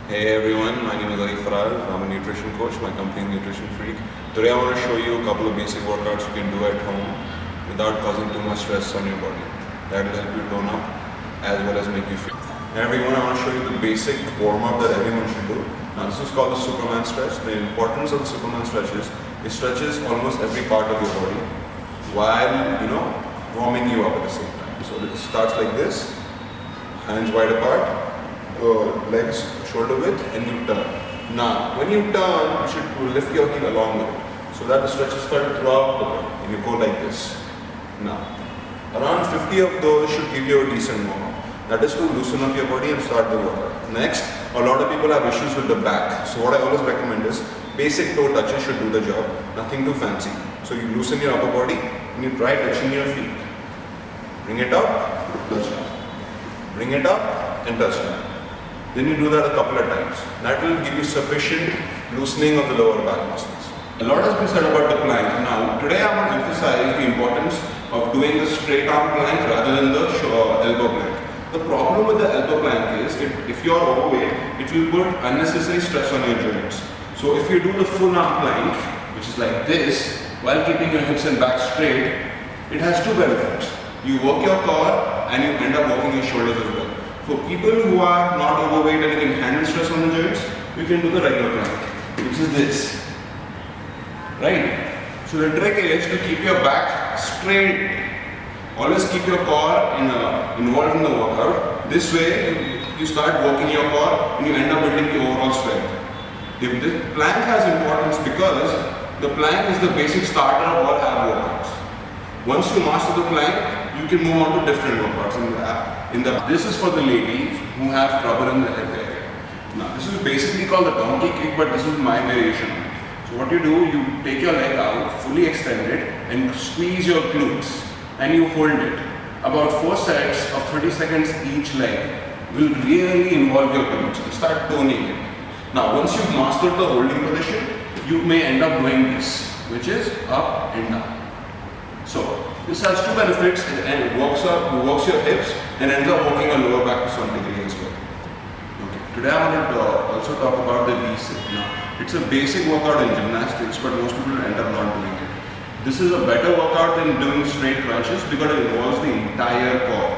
Hey everyone, my name is Ali Faral. I'm a nutrition coach. My company is Nutrition Freak. Today I want to show you a couple of basic workouts you can do at home without causing too much stress on your body. That will help you tone up as well as make you fit. Everyone, I want to show you the basic warm-up that everyone should do. Now this is called the Superman stretch. The importance of the Superman stretch is it stretches almost every part of your body while warming you up at the same time. So it starts like this, hands wide apart, legs shoulder width, and you turn. Now, when you turn, you should lift your heel along with it, so that the stretch is felt throughout the body, and you go like this. Now, around 50 of those should give you a decent warm-up. That is to loosen up your body and start the workout. Next, a lot of people have issues with the back, so what I always recommend is basic toe touches should do the job, nothing too fancy. So you loosen your upper body, and you try touching your feet. Bring it up, touch down. Bring it up, and touch down. Then you do that a couple of times. That will give you sufficient loosening of the lower back muscles. A lot has been said about the plank. Now, today I want to emphasize the importance of doing the straight arm plank rather than the elbow plank. The problem with the elbow plank is, if you are overweight, it will put unnecessary stress on your joints. So if you do the full arm plank, which is like this, while keeping your hips and back straight, it has two benefits. You work your core and you end up working your shoulders as well. For people who are not overweight and can handle stress on the joints, you can do the regular plank, which is this. Right? So the trick is to keep your back straight. Always keep your core involved in the workout. This way, you start working your core and you end up building the overall strength. The plank has importance because the plank is the basic starter of all ab workouts. Once you master the plank, you can move on to different workouts This is for the ladies who have trouble in the hip area. Now this is basically called the donkey kick, but this is my variation. So what you do, you take your leg out, fully extend it, and squeeze your glutes, and you hold it. About 4 sets of 30 seconds each leg will really involve your glutes and start toning it. Now once you've mastered the holding position, you may end up doing this, which is up and down. So this has two benefits, and it works your hips and ends up working your lower back to some degree as well. Okay. Today I want to also talk about the V-sit. Now, it's a basic workout in gymnastics, but most people end up not doing it. This is a better workout than doing straight crunches because it involves the entire core,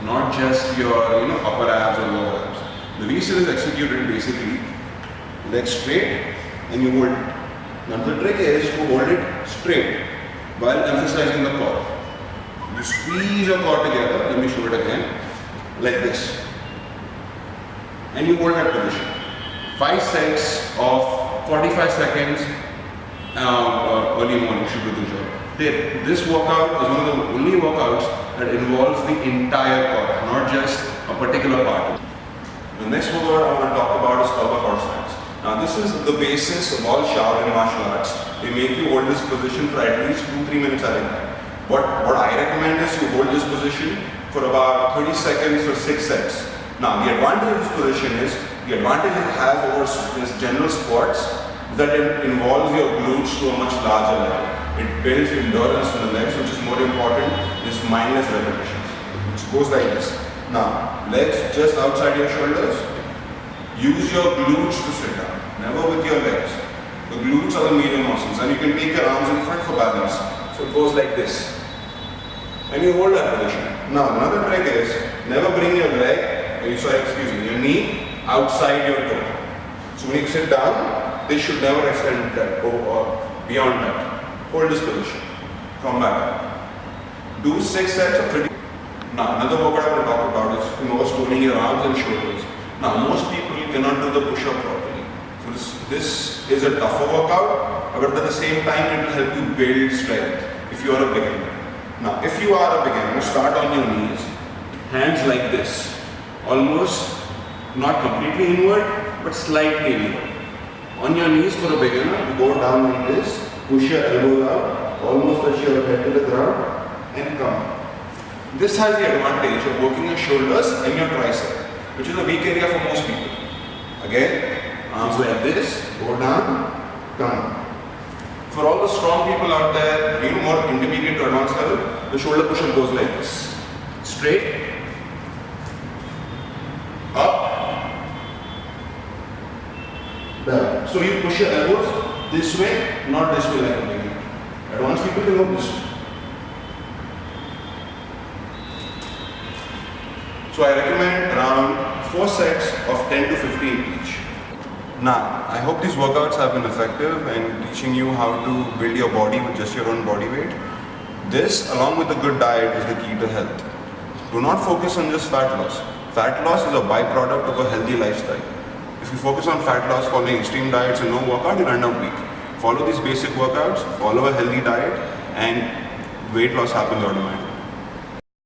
not just your upper abs or lower abs. The V-sit is executed basically legs straight and you hold it. Now the trick is to hold it straight while emphasizing the core. You squeeze your core together, let me show it again, like this. And you hold that position. 5 sets of 45 seconds early morning should do the job. This workout is one of the only workouts that involves the entire core, not just a particular part. The next workout I want to talk about is called the horse stance. Now this is the basis of all Shaolin martial arts. They make you hold this position for at least 2-3 minutes at a time. What I recommend is you hold this position for about 30 seconds for 6 sets. Now the advantage of this position is, the advantage it has over this general squats is that it involves your glutes to a much larger level. It builds endurance in the legs, which is more important, is mindless repetitions, which goes like this. Now, legs just outside your shoulders. Use your glutes to sit down, never with your legs. The glutes are the medial muscles, and you can take your arms in front for balance. So it goes like this. And you hold that position. Now, another trick is, never bring your your knee outside your toe. So when you sit down, they should never extend that or beyond that. Hold this position. Come back up. Do 6 sets of 30. Now, another workout I will talk about is involves toning your arms and shoulders. Now, most people cannot do the push-up properly. So this is a tougher workout, but at the same time, it will help you build strength if you are a beginner. Now, if you are a beginner, start on your knees, hands like this, almost not completely inward, but slightly inward. On your knees for a beginner, you go down like this, push your elbows out, almost touch your head to the ground, and come. This has the advantage of working your shoulders and your tricep, which is a weak area for most people. Again, arms like this, go down, come. For all the strong people out there, more intermediate to advanced level, the shoulder push-up goes like this. Straight, up, There. So you push your elbows this way, not this way like a baby. Advanced people can go this way. So I recommend around 4 sets of 10 to 15 each. Now, I hope these workouts have been effective in teaching you how to build your body with just your own body weight. This, along with a good diet, is the key to health. Do not focus on just fat loss. Fat loss is a byproduct of a healthy lifestyle. If you focus on fat loss following extreme diets and no workout, you'll end up weak. Follow these basic workouts, follow a healthy diet, and weight loss happens automatically.